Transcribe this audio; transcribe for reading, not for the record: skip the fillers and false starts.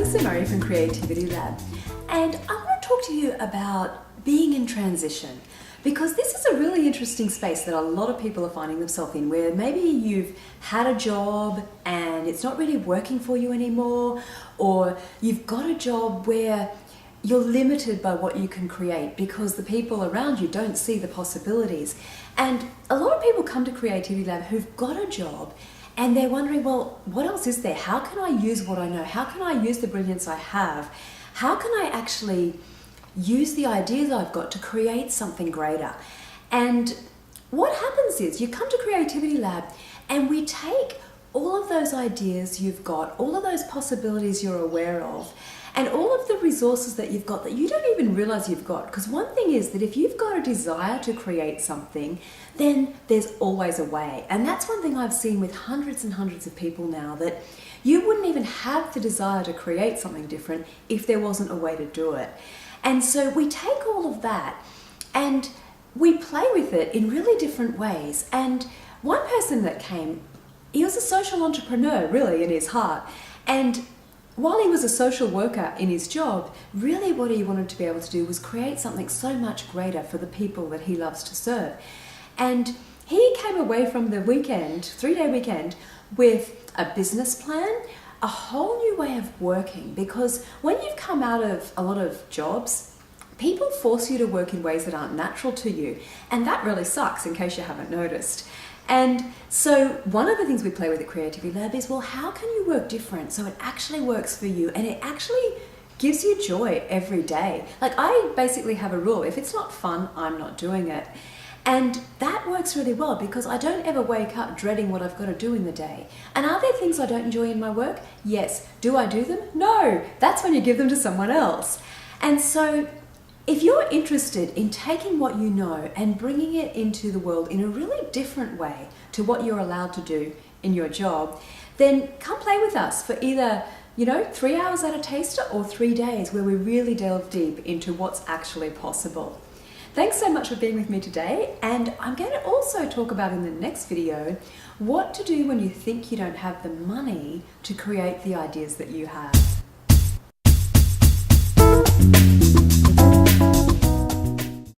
Sue Murray from Creativity Lab, and I want to talk to you about being in transition, because this is a really interesting space that a lot of people are finding themselves in, where maybe you've had a job and it's not really working for you anymore, or you've got a job where you're limited by what you can create because the people around you don't see the possibilities. And a lot of people come to Creativity Lab who've got a job and they're wondering, well, what else is there? How can I use what I know? How can I use the brilliance I have? How can I actually use the ideas I've got to create something greater? And what happens is you come to Creativity Lab and we take all of those ideas you've got, all of those possibilities you're aware of, and all of the resources that you've got that you don't even realize you've got. Because one thing is that if you've got a desire to create something, then there's always a way. And that's one thing I've seen with hundreds and hundreds of people now, that you wouldn't even have the desire to create something different if there wasn't a way to do it. And so we take all of that and we play with it in really different ways. And one person that came, he was a social entrepreneur really in his heart. And while he was a social worker in his job, really what he wanted to be able to do was create something so much greater for the people that he loves to serve. And he came away from the weekend, 3-day weekend, with a business plan, a whole new way of working. Because when you've come out of a lot of jobs, people force you to work in ways that aren't natural to you. And that really sucks, in case you haven't noticed. And so one of the things we play with at Creativity Lab is, well, how can you work different so it actually works for you and it actually gives you joy every day? Like, I basically have a rule: if it's not fun, I'm not doing it. And that works really well because I don't ever wake up dreading what I've got to do in the day. And are there things I don't enjoy in my work? Yes. Do I do them? No. That's when you give them to someone else. And so if you're interested in taking what you know and bringing it into the world in a really different way to what you're allowed to do in your job, then come play with us for either 3 hours at a taster or 3 days where we really delve deep into what's actually possible. Thanks so much for being with me today, and I'm going to also talk about in the next video what to do when you think you don't have the money to create the ideas that you have.